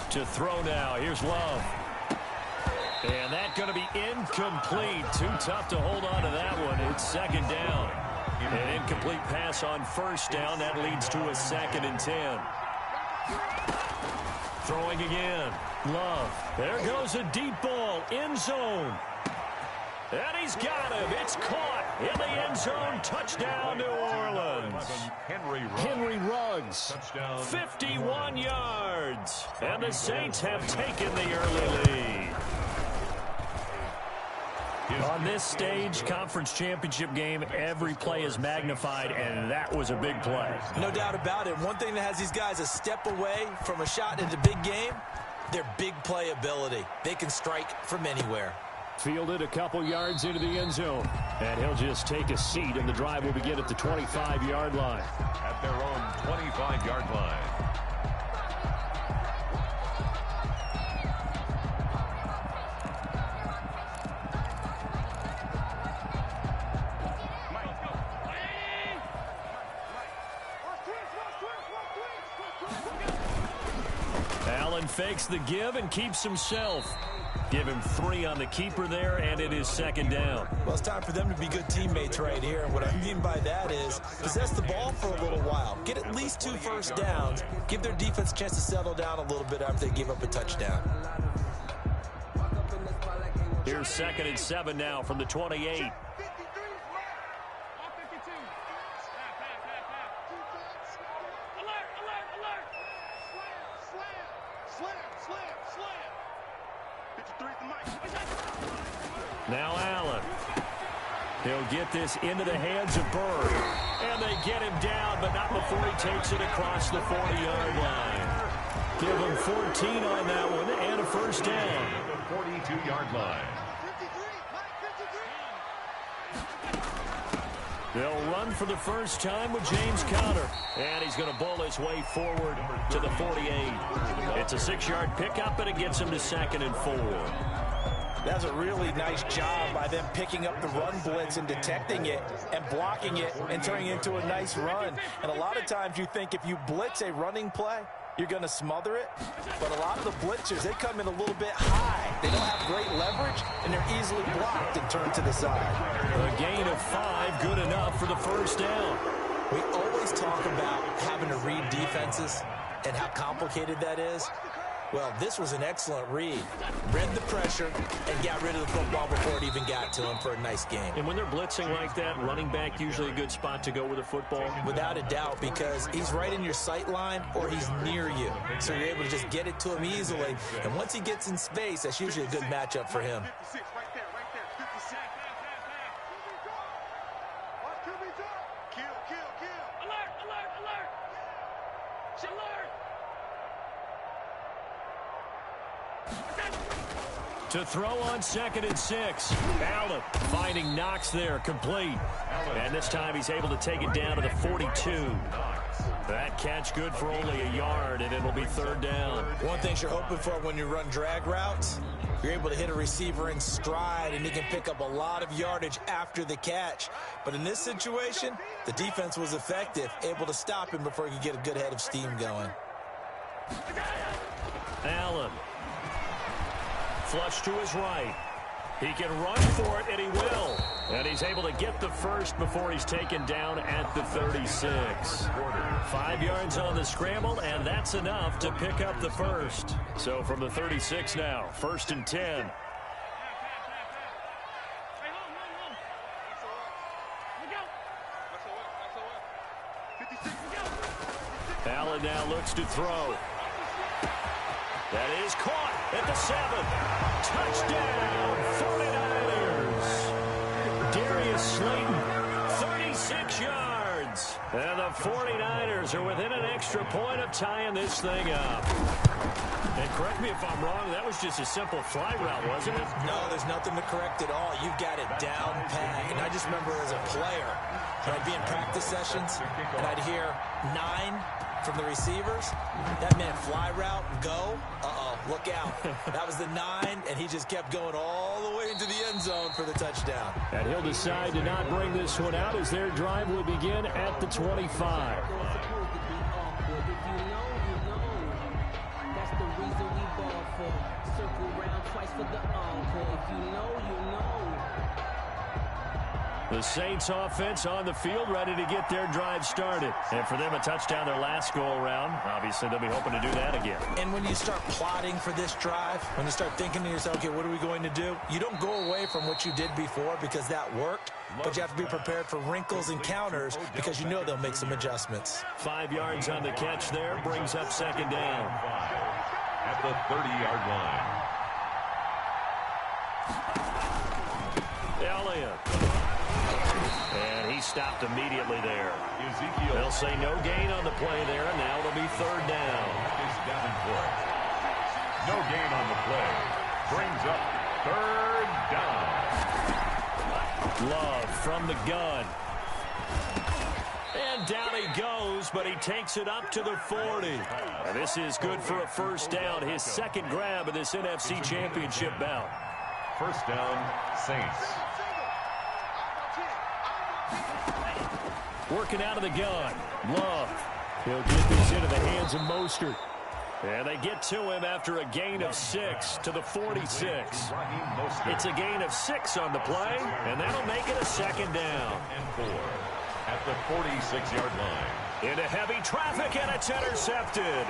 To throw now. Here's Love. And that's going to be incomplete. Too tough to hold on to that one. It's second down. An incomplete pass on first down. That leads to a 2nd and 10. Throwing again. Love. There goes a deep ball. End zone. And he's got him. It's caught in the end zone. Touchdown, New Orleans. Henry Ruggs. 51 yards. And the Saints have taken the early lead. On this stage, conference championship game, every play is magnified, and that was a big play. No doubt about it. One thing that has these guys a step away from a shot into big game, their big play ability. They can strike from anywhere. Fielded a couple yards into the end zone. And he'll just take a seat, and the drive will begin at the 25-yard line. At their own 25-yard line. Allen fakes the give and keeps himself. Give him 3 on the keeper there, and it is second down. Well, it's time for them to be good teammates right here. And what I mean by that is possess the ball for a little while. Get at least 2 first downs. Give their defense a chance to settle down a little bit after they give up a touchdown. Here's 2nd and 7 now from the 28. Now Allen. He'll get this into the hands of Bird. And they get him down, but not before he takes it across the 40-yard line. Give him 14 on that one and a first down. The 42-yard line. They'll run for the first time with James Conner. And he's going to bowl his way forward to the 48. It's a 6-yard pickup, and it gets him to 2nd and 4. That's a really nice job by them picking up the run blitz and detecting it and blocking it and turning it into a nice run. And a lot of times you think if you blitz a running play, you're going to smother it. But a lot of the blitzers, they come in a little bit high. They don't have great leverage, and they're easily blocked and turned to the side. A gain of 5, good enough for the first down. We always talk about having to read defenses and how complicated that is. Well, this was an excellent read. Read the pressure and got rid of the football before it even got to him for a nice game. And when they're blitzing like that, running back usually a good spot to go with a football? Without a doubt, because he's right in your sight line or he's near you. So you're able to just get it to him easily. And once he gets in space, that's usually a good matchup for him. To throw on 2nd and 6. Allen finding Knox there, complete. And this time he's able to take it down to the 42. That catch good for only a yard, and it'll be 3rd down. One thing you're hoping for when you run drag routes, you're able to hit a receiver in stride, and he can pick up a lot of yardage after the catch. But in this situation, the defense was effective, able to stop him before he could get a good head of steam going. Allen. Flush to his right. He can run for it, and he will. And he's able to get the first before he's taken down at the 36. 5 yards on the scramble, and that's enough to pick up the first. So from the 36 now, 1st and 10. Allen now looks to throw. That is caught at the 7. Touchdown, 49ers. Darius Slayton, 36 yards. And the 49ers are within an extra point of tying this thing up. And correct me if I'm wrong, that was just a simple fly route, wasn't it? No, there's nothing to correct at all. You've got it down pat. And I just remember as a player, when I'd be in practice sessions, and I'd hear 9 from the receivers, that meant fly route, go, look out. That was the 9, and he just kept going all the way into the end zone for the touchdown. And he'll decide to not bring this one out as their drive will begin at the 25. That's the reason we The Saints offense on the field, ready to get their drive started. And for them, a touchdown their last go-around. Obviously, they'll be hoping to do that again. And when you start plotting for this drive, when you start thinking to yourself, okay, what are we going to do? You don't go away from what you did before because that worked, but you have to be prepared for wrinkles and counters because you know they'll make some adjustments. 5 yards on the catch there, brings up second down. At the 30-yard line. Elliott. And he stopped immediately there. Ezekiel. They'll say no gain on the play there, and now it'll be third down. Is Davenport. No gain on the play. Brings up third down. Love from the gun. And down he goes, but he takes it up to the 40. And this is good for a first down, his second grab of this NFC Championship bout. First down, Saints. Working out of the gun. Love. He'll get this into the hands of Mostert. And they get to him after a gain of 6 to the 46. It's a gain of 6 on the play, and that'll make it a second down. And 4 at the 46-yard line. Into heavy traffic, and it's intercepted.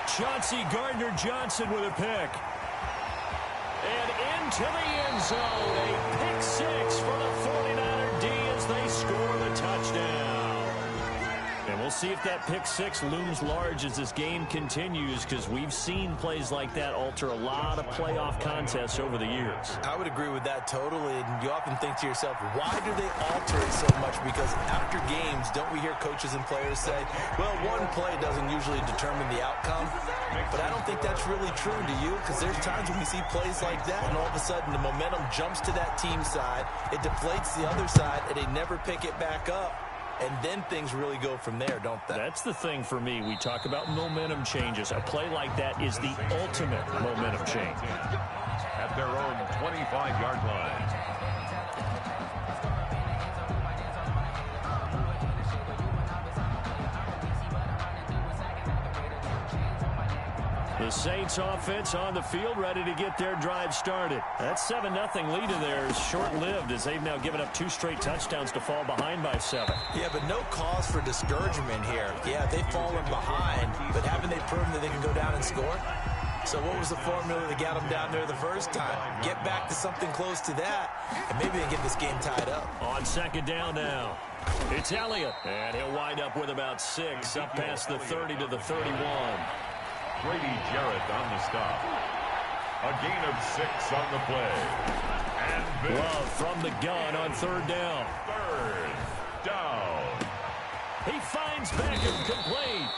Chauncey Gardner-Johnson with a pick. And into the end zone. A pick 6 for the 49er D as they score the touchdown. And we'll see if that pick 6 looms large as this game continues, because we've seen plays like that alter a lot of playoff contests over the years. I would agree with that totally, and you often think to yourself, why do they alter it so much? Because after games, don't we hear coaches and players say, well, one play doesn't usually determine the outcome? But I don't think that's really true, do you? Because there's times when we see plays like that, and all of a sudden the momentum jumps to that team side, it deflates the other side, and they never pick it back up. And then things really go from there, don't they? That's the thing for me. We talk about momentum changes. A play like that is the ultimate momentum change. At their own 25-yard line. The Saints offense on the field, ready to get their drive started. That 7-0 lead of theirs short-lived as they've now given up 2 straight touchdowns to fall behind by 7. Yeah, but no cause for discouragement here. Yeah, they've fallen behind, but haven't they proven that they can go down and score? So what was the formula that got them down there the first time? Get back to something close to that, and maybe they get this game tied up. On second down now. It's Elliott, and he'll wind up with about 6 up past the 30 to the 31. Grady Jarrett on the stop. A gain of 6 on the play. And Love from the gun on third down. Third down. He finds Beckham complete.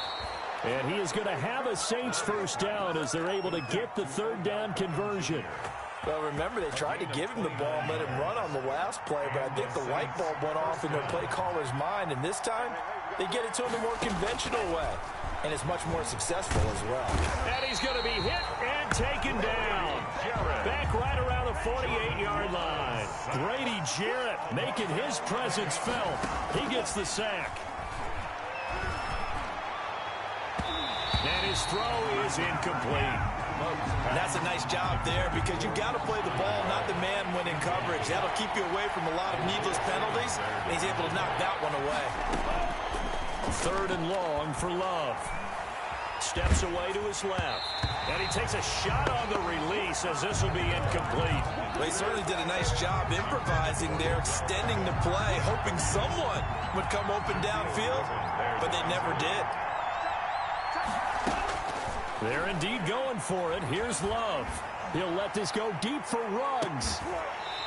And he is going to have a Saints first down as they're able to get the third down conversion. Well, remember, they tried to give him the ball and let him run on the last play, but I think the light bulb went off in their play caller's mind, and this time they get it to him a more conventional way. And it's much more successful as well. And he's going to be hit and taken down. Back right around the 48-yard line. Grady Jarrett making his presence felt. He gets the sack. And his throw is incomplete. And that's a nice job there because you've got to play the ball, not the man when in coverage. That'll keep you away from a lot of needless penalties. And he's able to knock that one away. Third and long for Love. Steps away to his left. And he takes a shot on the release as this will be incomplete. Well, he certainly did a nice job improvising there, extending the play, hoping someone would come open downfield, but they never did. They're indeed going for it. Here's Love. He'll let this go deep for Ruggs.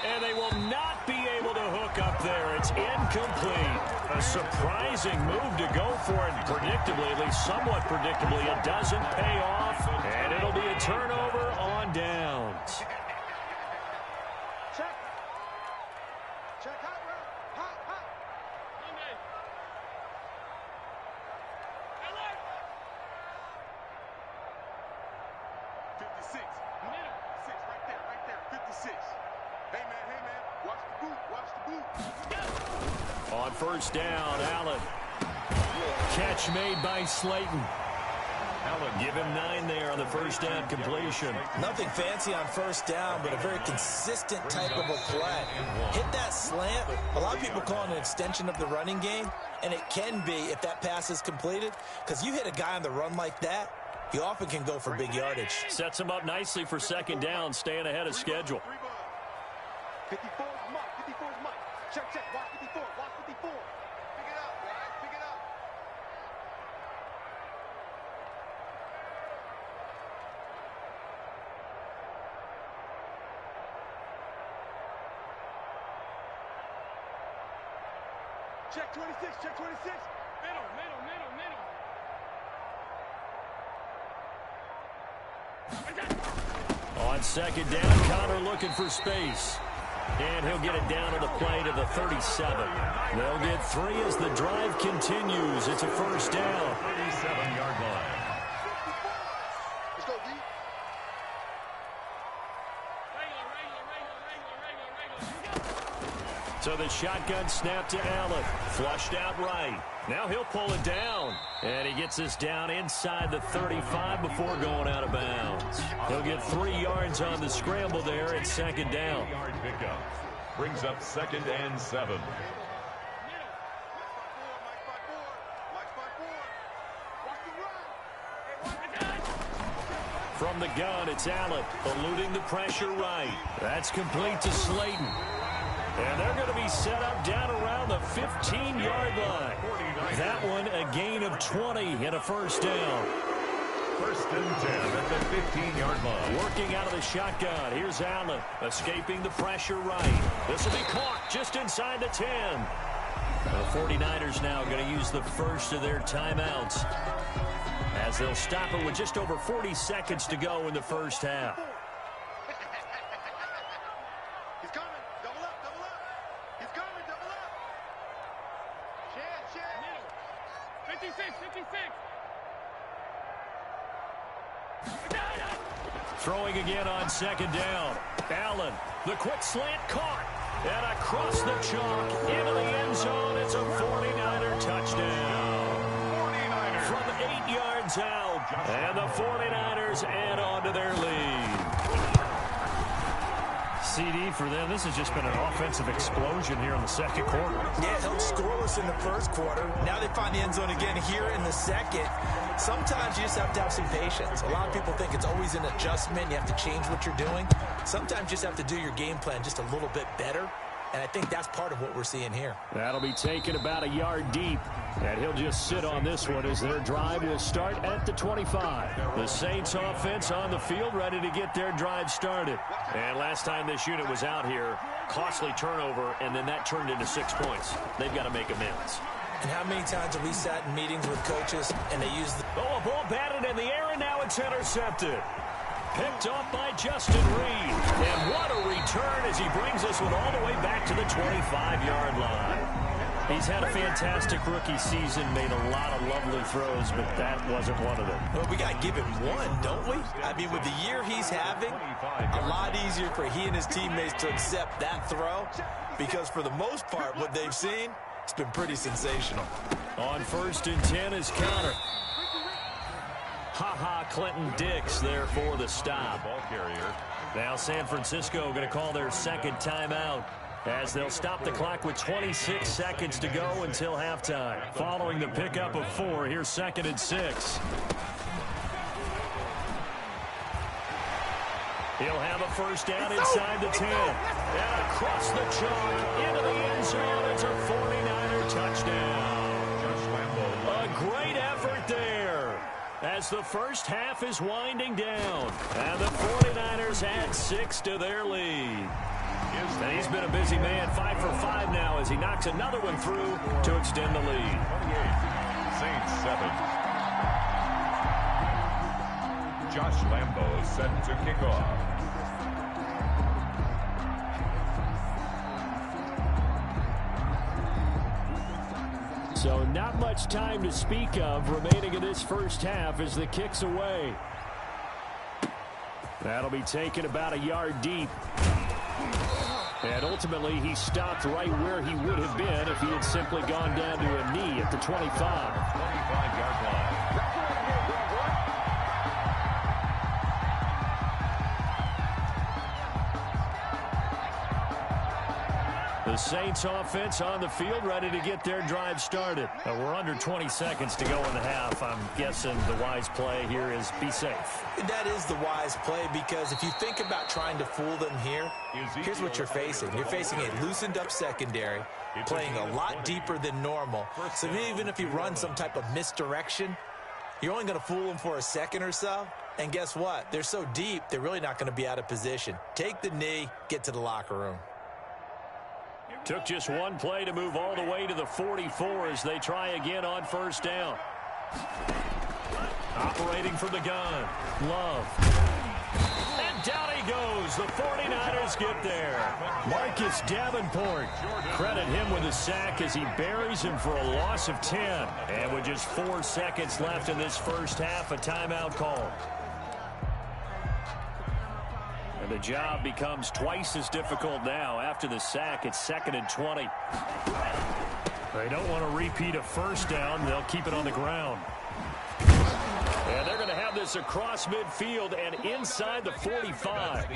And they will not be able to hook up there. It's incomplete. A surprising move to go for it. Predictably, at least somewhat predictably, it doesn't pay off. And it'll be a turnover on downs. Check. Check. Hot. 56. 6 right there. 56. Hey, man. Watch the boot. On first down, Allen. Catch made by Slayton. Give him 9 there on the first down completion. Nothing fancy on first down, but a very consistent type of a play. Hit that slant. A lot of people call it an extension of the running game, and it can be if that pass is completed, because you hit a guy on the run like that, he often can go for big yardage. Sets him up nicely for second down, staying ahead of schedule. 54 is Mike. 54 is Mike. Check, check. Watch 54. Watch 54. Pick it up, guys. Pick it up. Check 26. Check 26. Middle, middle, middle, middle. On second down, Connor looking for space. And he'll get it down to the play to the 37. They'll get 3 as the drive continues. It's a first down. 37-yard line. Let's go, D. So the shotgun snap to Allen. Flushed out right. Now he'll pull it down. And he gets this down inside the 35 before going out of bounds. He'll get 3 yards on the scramble there at second down. Yard pickup. Brings up 2nd and 7. From the gun, it's Allen, eluding the pressure right. That's complete to Slayton. And they're going to be set up down around the 15-yard line. That one, a gain of 20 and a first down. 1st and 10 at the 15-yard line. Working out of the shotgun. Here's Allen, escaping the pressure right. This will be caught just inside the 10. The 49ers now going to use the first of their timeouts, as they'll stop it with just over 40 seconds to go in the first half. He's coming. Double up, double up. He's coming, double up. Share, share. 56, 56. Throwing again on second down. Allen, the quick slant caught. And across the chalk into the end zone. It's a 49er touchdown. 49ers. From 8 yards out. And the 49ers add on to their lead. CD for them. This has just been an offensive explosion here in the second quarter. Yeah, it helped scoreless in the first quarter. Now they find the end zone again here in the second. Sometimes you just have to have some patience. A lot of people think it's always an adjustment. You have to change what you're doing. Sometimes you just have to do your game plan just a little bit better. And I think that's part of what we're seeing here. That'll be taken about a yard deep. And he'll just sit on this one as their drive will start at the 25. The Saints offense on the field ready to get their drive started. And last time this unit was out here, costly turnover, and then that turned into 6 points. They've got to make amends. And how many times have we sat in meetings with coaches and they use the... Oh, a ball batted in the air, and now it's intercepted. Picked off by Justin Reed. And what a return as he brings us all the way back to the 25-yard line. He's had a fantastic rookie season, made a lot of lovely throws, but that wasn't one of them. Well, we got to give him one, don't we? I mean, with the year he's having, a lot easier for he and his teammates to accept that throw, because for the most part, what they've seen, it's been pretty sensational. On 1st and 10 is Connor. Clinton Dix there for the stop. Ball carrier. Now San Francisco going to call their second timeout, as they'll stop the clock with 26 seconds to go until halftime. Following the pickup of 4, here's 2nd and 6. He'll have a first down inside the 10. And across the chalk into the end zone. It's a 49er touchdown. A great effort there, as the first half is winding down. And the 49ers add 6 to their lead. And he's been a busy man, 5 for 5 now, as he knocks another one through to extend the lead. 28, Saints 7. Josh Lambo set to kick off. So not much time to speak of remaining in this first half as the kick's away. That'll be taken about a yard deep. And ultimately, he stopped right where he would have been if he had simply gone down to a knee at the 25. 25-yard line. The Saints offense on the field, ready to get their drive started. We're under 20 seconds to go in the half. I'm guessing the wise play here is be safe. That is the wise play, because if you think about trying to fool them here, here's what you're facing. You're facing a loosened up secondary, playing a lot deeper than normal. So even if you run some type of misdirection, you're only going to fool them for a second or so. And guess what? They're so deep, they're really not going to be out of position. Take the knee, get to the locker room. Took just one play to move all the way to the 44 as they try again on first down. Operating from the gun, Love. And down he goes. The 49ers get there. Marcus Davenport. Credit him with a sack as he buries him for a loss of 10. And with just 4 seconds left in this first half, a timeout call. And the job becomes twice as difficult now. After the sack, it's 2nd and 20. They don't want to repeat a first down. They'll keep it on the ground. And they're going to have this across midfield and inside the 45.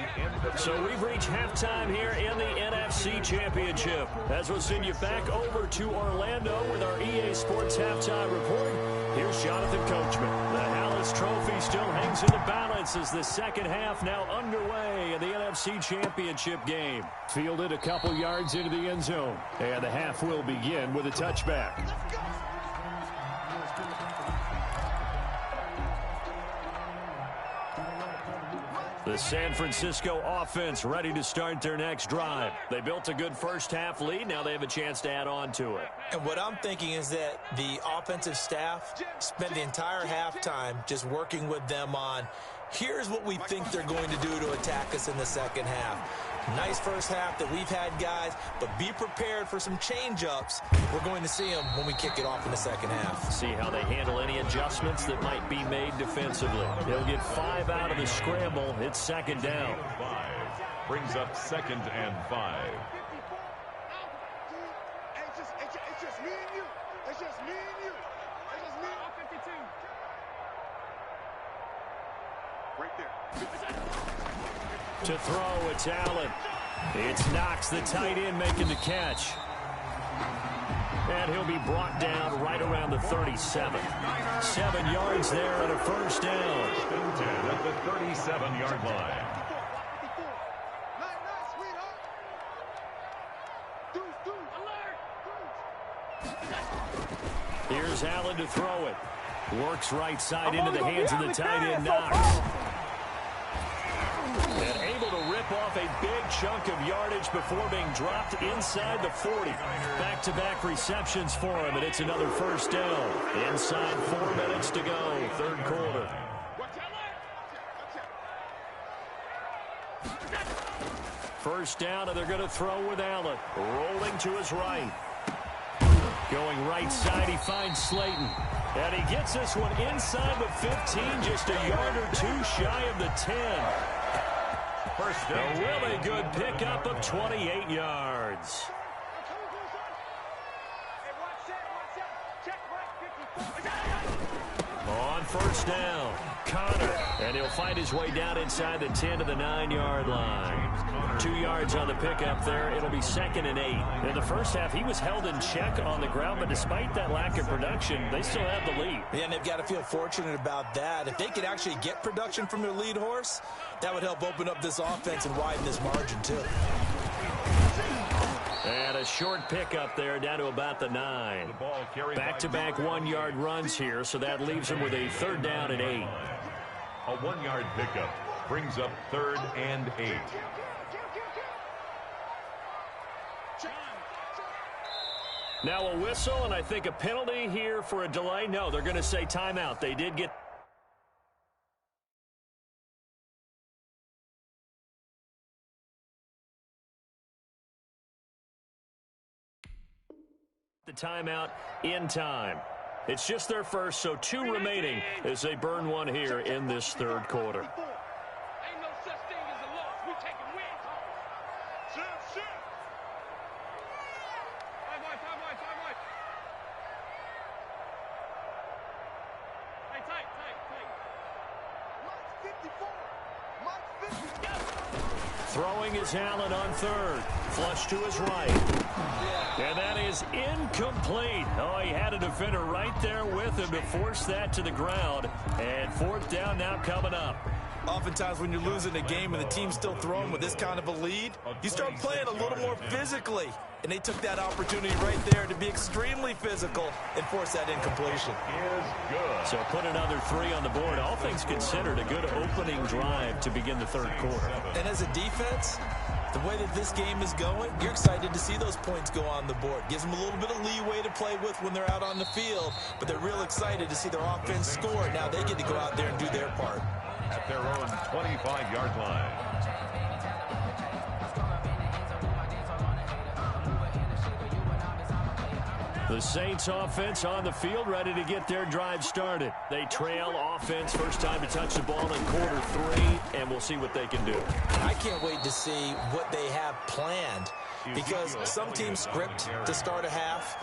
So we've reached halftime here in the NFC Championship. As we'll send you back over to Orlando with our EA Sports Halftime Report, here's Jonathan Coachman. The Hallis Trophy still hangs in the balance as the second half now underway in the NFC Championship game. Fielded a couple yards into the end zone. And the half will begin with a touchback. The San Francisco offense ready to start their next drive. They built a good first half lead. Now they have a chance to add on to it. And what I'm thinking is that the offensive staff spent the entire halftime just working with them on, here's what we think they're going to do to attack us in the second half. Nice first half that we've had, guys, but be prepared for some change-ups. We're going to see them when we kick it off in the second half. See how they handle any adjustments that might be made defensively. They'll get 5 out of the scramble. It's 2nd down. 5 brings up 2nd and 5. It's just me and you. It's just me and you. It's just me. 52. Right there. To throw, it's Allen. It's Knox, the tight end, making the catch. And he'll be brought down right around the 37. 7 yards there and a first down. 10 at the 37-yard line. Here's Allen to throw it. Works right side into the hands of the tight end, Knox. And able to rip off a big chunk of yardage before being dropped inside the 40. Back-to-back receptions for him, and it's another first down. Inside 4 minutes to go, third quarter. First down, and they're going to throw with Allen. Rolling to his right. Going right side, he finds Slayton. And he gets this one inside the 15, just a yard or 2 shy of the 10. First down. A really good pickup of 28 yards. On first down, Connor. And he'll find his way down inside the 10 to the 9-yard line. 2 yards on the pickup there. It'll be 2nd and 8. In the first half, he was held in check on the ground, but despite that lack of production, they still have the lead. Yeah, and they've got to feel fortunate about that. If they could actually get production from their lead horse, that would help open up this offense and widen this margin, too. And a short pickup there down to about the 9. Back-to-back 1-yard runs here, so that leaves him with a 3rd down and 8. A 1-yard pickup brings up 3rd and 8. Now a whistle, and I think a penalty here for a delay. No, they're going to say timeout. They did get the timeout in time. It's just their first, so 2 remaining as they burn one here in this third quarter. Ain't no such thing as a loss. We taking wins home. Shit. Time. Hey, tight. Mike's 54. Mike's 54. Throwing is Allen on third. Flush to his right. And that is incomplete. Oh, he had a defender right there with him to force that to the ground. And fourth down now coming up. Oftentimes when you're losing a game and the team's still throwing with this kind of a lead, you start playing a little more physically. And they took that opportunity right there to be extremely physical and force that incompletion. So put another 3 on the board. All things considered, a good opening drive to begin the third quarter. And as a defense, the way that this game is going, you're excited to see those points go on the board. Gives them a little bit of leeway to play with when they're out on the field, but they're real excited to see their offense score. Now they get to go out there and do their part. At their own 25-yard line. The Saints offense on the field, ready to get their drive started. They trail offense, first time to touch the ball in quarter 3, and we'll see what they can do. I can't wait to see what they have planned, because some teams script to start a half.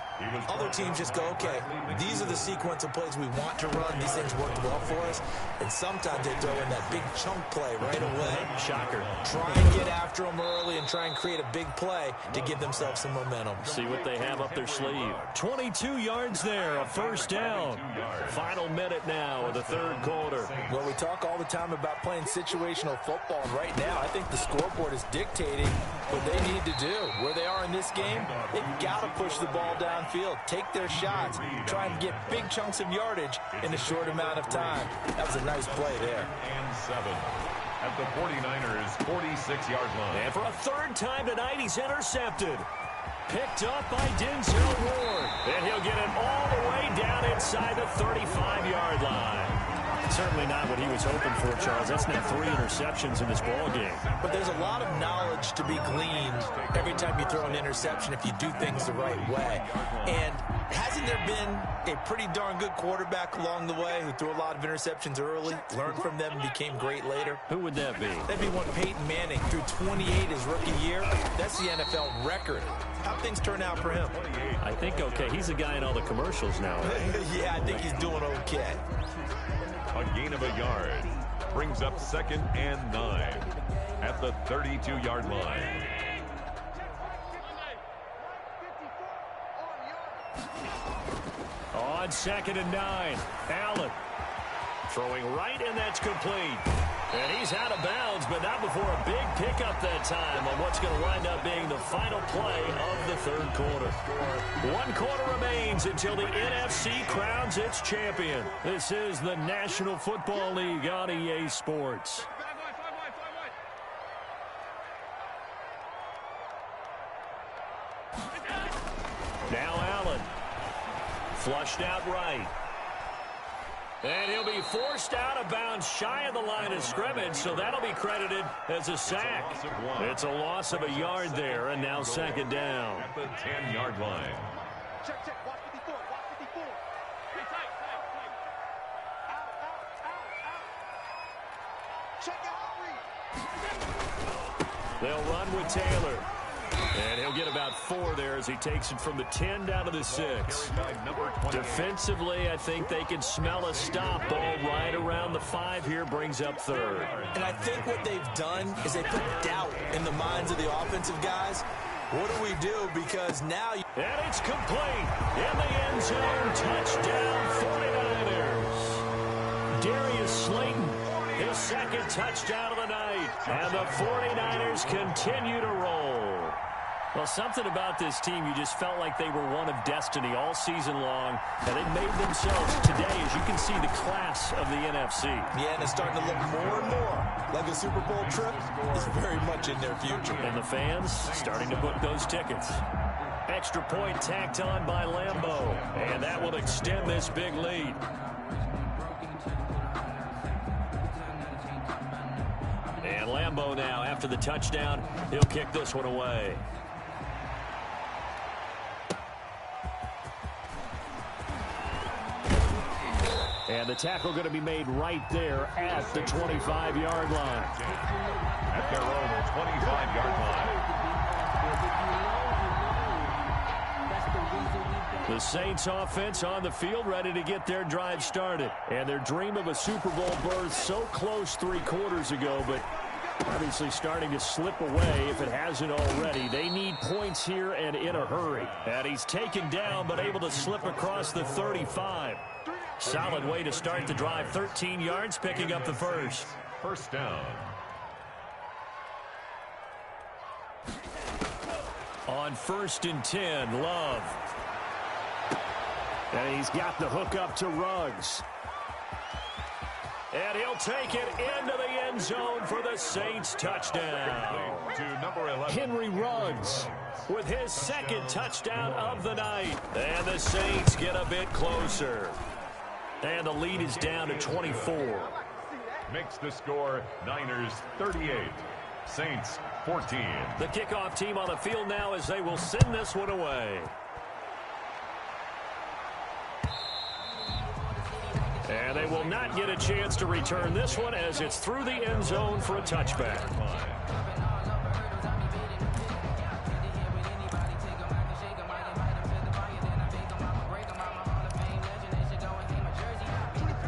Other teams just go, okay, these are the sequence of plays we want to run. These things worked well for us. And sometimes they throw in that big chunk play right away. Shocker. Try and get after them early and try and create a big play to give themselves some momentum. See what they have up their sleeve. 22 yards there, a first down. Final minute now of the third quarter. Well, we talk all the time about playing situational football, and right now I think the scoreboard is dictating what they need to do. Where they are in this game, they've got to push the ball downfield, take their shots, try and get big chunks of yardage in a short amount of time. That was a nice play there. And 7 at the 49ers' 46-yard line. And for a third time tonight, he's intercepted. Picked up by Denzel Ward. And he'll get it all the way down inside the 35-yard line. Certainly not what he was hoping for, Charles. That's now 3 interceptions in this ball game. But there's a lot of knowledge to be gleaned every time you throw an interception if you do things the right way. And hasn't there been a pretty darn good quarterback along the way who threw a lot of interceptions early, learned from them, and became great later? Who would that be? That'd be one Peyton Manning, threw 28 his rookie year. That's the NFL record. How'd things turn out for him? I think okay. He's the guy in all the commercials now. Yeah, I think he's doing okay. A gain of a yard brings up 2nd and 9 at the 32-yard line. On 2nd and 9, Allen throwing right, and that's complete. And he's out of bounds, but not before a big pickup that time on what's going to wind up being the final play of the third quarter. 1 quarter remains until the NFC crowns its champion. This is the National Football League on EA Sports. Now Allen. Flushed out right. And he'll be forced out of bounds shy of the line of scrimmage, so that'll be credited as a sack. It's a loss of a yard there, and now 2nd down. At the 10-yard line. Check, check. Watch 54. Watch 54. Hey, tight. Out. Check out. They'll run with Taylor. And he'll get about 4 there as he takes it from the 10 down to the 6. Defensively, I think they can smell a stop ball right around the 5 here, brings up 3rd. And I think what they've done is they put doubt in the minds of the offensive guys. What do we do? Because now... And it's complete. In the end zone, touchdown 49ers. Darius Slayton, his 2nd touchdown of the night. And the 49ers continue to roll. Well, something about this team, you just felt like they were one of destiny all season long, and they made themselves today, as you can see, the class of the NFC. Yeah, and it's starting to look more and more like a Super Bowl trip is very much in their future. And the fans starting to book those tickets. Extra point tacked on by Lambeau, and that will extend this big lead. And Lambeau now, after the touchdown, he'll kick this one away. And the tackle going to be made right there at the 25-yard line. At their own 25-yard line. The Saints offense on the field, ready to get their drive started. And their dream of a Super Bowl berth so close 3 quarters ago, but Obviously starting to slip away if it hasn't already. They need points here and in a hurry. And he's taken down but able to slip across the 35. Solid way to start the drive. 13 yards, picking up the first. First down. On 1st and 10, Love. And he's got the hook up to Ruggs. And he'll take it into the end zone for the Saints touchdown. To number 11. Henry Ruggs with his second touchdown of the night. And the Saints get a bit closer. And the lead is down to 24. Makes the score Niners 38. Saints 14. The kickoff team on the field now as they will send this one away. And they will not get a chance to return this one as it's through the end zone for a touchback.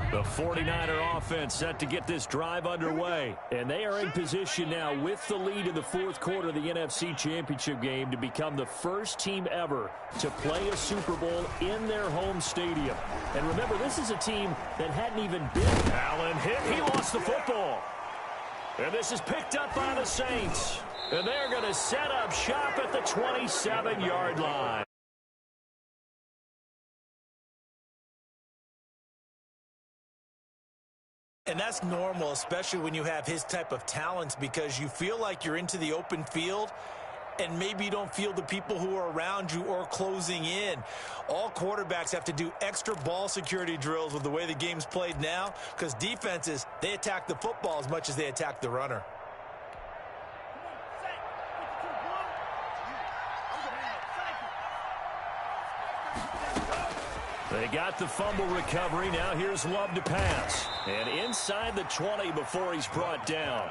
The 49er offense set to get this drive underway. And they are in position now with the lead in the fourth quarter of the NFC Championship game to become the first team ever to play a Super Bowl in their home stadium. And remember, this is a team that hadn't even been. Allen hit. He lost the football. And this is picked up by the Saints. And they're going to set up shop at the 27-yard line. And that's normal, especially when you have his type of talents, because you feel like you're into the open field and maybe you don't feel the people who are around you or closing in. All quarterbacks have to do extra ball security drills with the way the game's played now, because defenses, they attack the football as much as they attack the runner. They got the fumble recovery. Now here's Love to pass. And inside the 20 before he's brought down.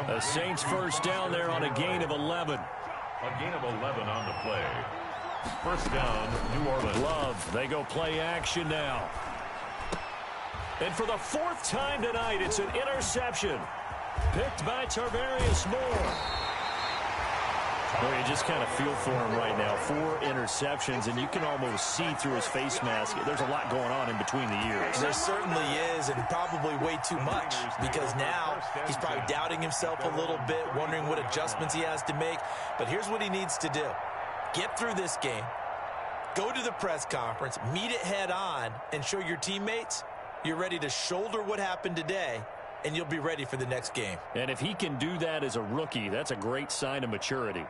The Saints first down there on a gain of 11. A gain of 11 on the play. First down, New Orleans. Love, they go play action now. And for the fourth time tonight, it's an interception. Picked by Tarvarius Moore. Well, you just kind of feel for him right now. 4 interceptions, and you can almost see through his face mask. There's a lot going on in between the ears. There certainly is, and probably way too much, because now he's probably doubting himself a little bit, wondering what adjustments he has to make. But here's what he needs to do. Get through this game, go to the press conference, meet it head on, and show your teammates you're ready to shoulder what happened today, and you'll be ready for the next game. And if he can do that as a rookie, that's a great sign of maturity.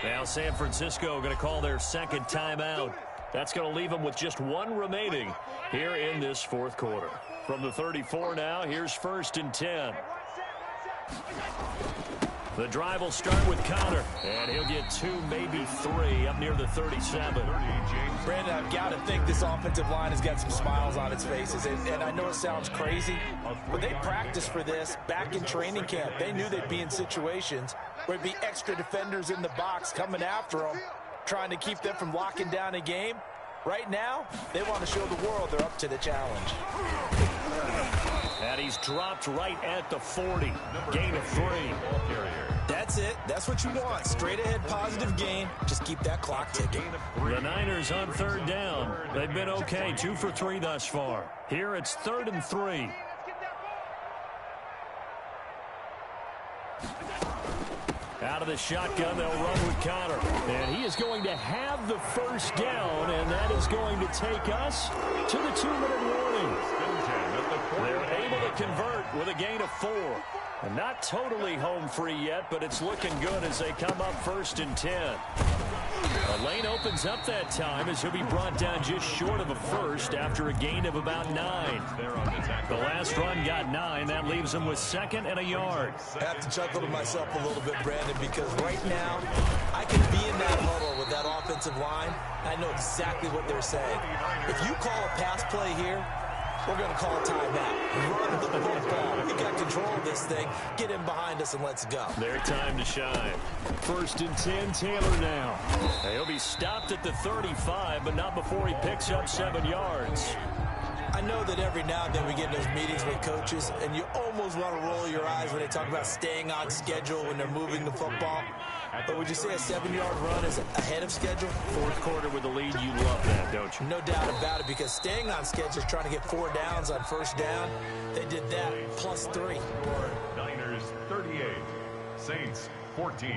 Now San Francisco going to call their second timeout. That's going to leave them with just 1 remaining here in this fourth quarter. From the 34 now, here's 1st and 10. The drive will start with Connor, and he'll get 2, maybe 3 up near the 37. Brandon, I've got to think this offensive line has got some smiles on its faces, and I know it sounds crazy, but they practiced for this back in training camp. They knew they'd be in situations where there'd be extra defenders in the box coming after them, trying to keep them from locking down a game. Right now, they want to show the world they're up to the challenge. And he's dropped right at the 40. Gain of 3. That's it. That's what you want. Straight ahead positive gain. Just keep that clock ticking. The Niners on 3rd down. They've been okay. 2 for 3 thus far. Here it's 3rd and 3. Out of the shotgun, they'll run with Connor. And he is going to have the first down, and that is going to take us to the 2-minute warning. They're able to convert with a gain of 4. And not totally home free yet, but it's looking good as they come up 1st and 10. A lane opens up that time as he'll be brought down just short of a first after a gain of about 9. The last run got 9. That leaves him with 2nd and a yard. I have to chuckle to myself a little bit, Brandon, because right now I can be in that huddle with that offensive offensive line. I know exactly what they're saying. If you call a pass play here, we're going to call a timeout. Run the football. We got control of this thing. Get him behind us and let's go. Their time to shine. 1st and 10, Taylor now. He'll be stopped at the 35, but not before he picks up 7 yards. I know that every now and then we get in those meetings with coaches, and you almost want to roll your eyes when they talk about staying on schedule when they're moving the football. But would you say a 7-yard run is ahead of schedule? 4th quarter with the lead, you love that, don't you? No doubt about it, because staying on schedule is trying to get 4 downs on 1st down. They did that, plus 3. Niners 38, Saints 14.